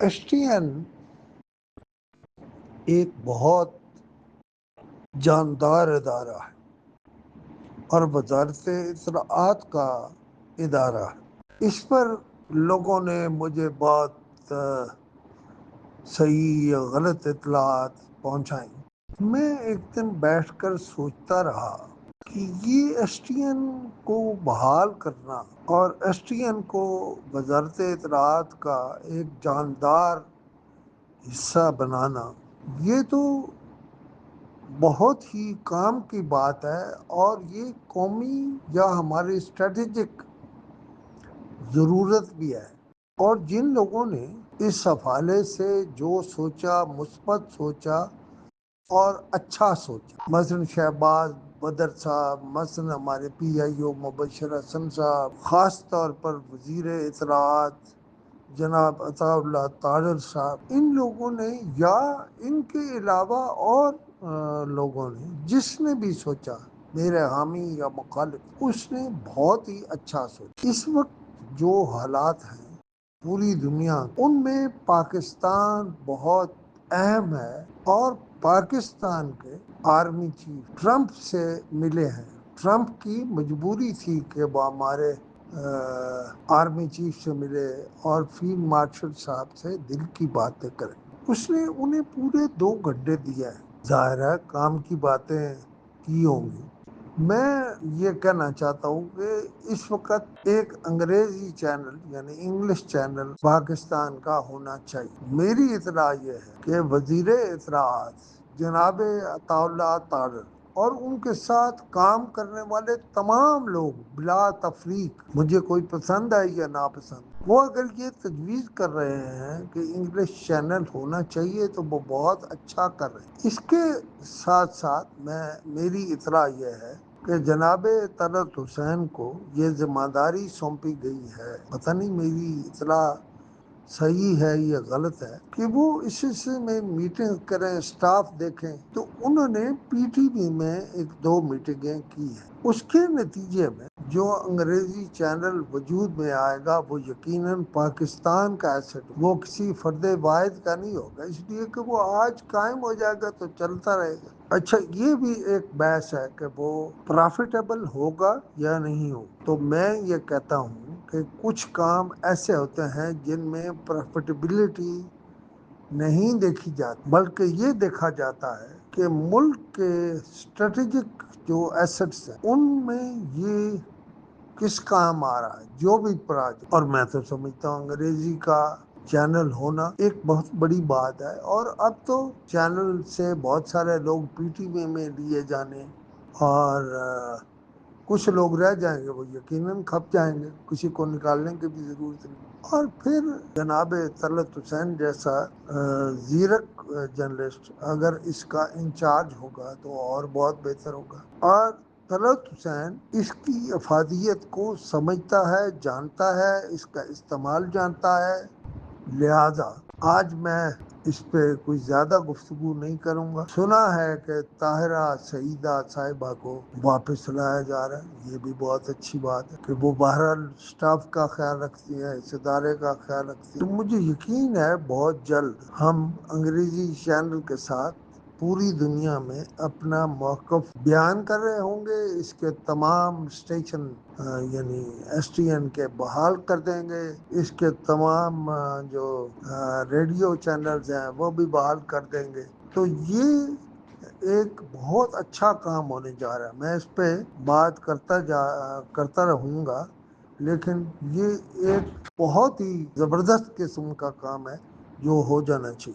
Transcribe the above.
ایسٹین ایک بہت جاندار ادارہ ہے اور وزارت اطلاعات کا ادارہ ہے۔ اس پر لوگوں نے مجھے بہت صحیح یا غلط اطلاعات پہنچائیں۔ میں ایک دن بیٹھ کر سوچتا رہا کہ یہ ایس ٹی این کو بحال کرنا اور ایس ٹی این کو وزارت اطلاعات کا ایک جاندار حصہ بنانا، یہ تو بہت ہی کام کی بات ہے، اور یہ قومی یا ہماری اسٹریٹجک ضرورت بھی ہے۔ اور جن لوگوں نے اس حوالے سے جو سوچا، مثبت سوچا اور اچھا سوچا، مثلاً شہباز بدر صاحب، مثلاً ہمارے پی آئی او مبشر حسن صاحب، خاص طور پر وزیر اطلاعات جناب عطا اللہ طاہر صاحب، ان لوگوں نے یا ان کے علاوہ اور لوگوں نے، جس نے بھی سوچا، میرے حامی یا مخالف، اس نے بہت ہی اچھا سوچا۔ اس وقت جو حالات ہیں پوری دنیا، ان میں پاکستان بہت اہم ہے، اور پاکستان کے آرمی چیف ٹرمپ سے ملے ہیں۔ ٹرمپ کی مجبوری تھی کہ وہ ہمارے آرمی چیف سے ملے اور فیلڈ مارشل صاحب سے دل کی باتیں کریں۔ اس نے انہیں پورے 2 گھنٹے دیا ہے۔ ظاہر ہے کام کی باتیں کی ہوں گی۔ میں یہ کہنا چاہتا ہوں کہ اس وقت ایک انگریزی چینل یعنی انگلش چینل پاکستان کا ہونا چاہیے۔ میری اطلاع یہ ہے کہ وزیر اطلاعات جناب عطا اللہ طاہر اور ان کے ساتھ کام کرنے والے تمام لوگ بلا تفریق، مجھے کوئی پسند ہے یا ناپسند، وہ اگر یہ تجویز کر رہے ہیں کہ انگلش چینل ہونا چاہیے تو وہ بہت اچھا کر رہے ہیں۔ اس کے ساتھ ساتھ میری اطلاع یہ ہے کہ جناب طلعت حسین کو یہ ذمہ داری سونپی گئی ہے، پتہ نہیں میری اطلاع صحیح ہے یا غلط ہے، کہ وہ اس سلسلے میں میٹنگ کریں، اسٹاف دیکھیں۔ تو انہوں نے پی ٹی وی میں 1-2 میٹنگیں کی ہیں۔ اس کے نتیجے میں جو انگریزی چینل وجود میں آئے گا وہ یقیناً پاکستان کا ایسٹ، وہ کسی فرد واحد کا نہیں ہوگا، اس لیے کہ وہ آج قائم ہو جائے گا تو چلتا رہے گا۔ اچھا، یہ بھی ایک بحث ہے کہ وہ پرافیٹیبل ہوگا یا نہیں ہوگا۔ تو میں یہ کہتا ہوں کہ کچھ کام ایسے ہوتے ہیں جن میں پروفیٹیبلٹی نہیں دیکھی جاتی، بلکہ یہ دیکھا جاتا ہے کہ ملک کے اسٹریٹجک جو ایسٹس ہیں ان میں یہ کس کام آ رہا ہے، جو بھی پروجیکٹ۔ اور میں تو سمجھتا ہوں انگریزی کا چینل ہونا ایک بہت بڑی بات ہے، اور اب تو چینل سے بہت سارے لوگ پی ٹی وی میں لیے جانے، اور کچھ لوگ رہ جائیں گے، وہ یقیناً کھپ جائیں گے، کسی کو نکالنے کی بھی ضرورت نہیں۔ اور پھر جناب طلعت حسین جیسا زیرک جرنلسٹ اگر اس کا انچارج ہوگا تو اور بہت بہتر ہوگا۔ اور طلعت حسین اس کی افادیت کو سمجھتا ہے، جانتا ہے، اس کا استعمال جانتا ہے، لہذا آج میں اس پہ کوئی زیادہ گفتگو نہیں کروں گا۔ سنا ہے کہ طاہرہ سعیدہ صاحبہ کو واپس لایا جا رہا ہے، یہ بھی بہت اچھی بات ہے کہ وہ بہرحال اسٹاف کا خیال رکھتی ہیں، اس ادارے کا خیال رکھتی ہیں۔ تو مجھے یقین ہے بہت جلد ہم انگریزی چینل کے ساتھ پوری دنیا میں اپنا موقف بیان کر رہے ہوں گے۔ اس کے تمام اسٹیشن یعنی ایس ٹی این کے بحال کر دیں گے، اس کے تمام جو ریڈیو چینلز ہیں وہ بھی بحال کر دیں گے۔ تو یہ ایک بہت اچھا کام ہونے جا رہا ہے۔ میں اس پہ بات کرتا رہوں گا، لیکن یہ ایک بہت ہی زبردست قسم کا کام ہے جو ہو جانا چاہیے۔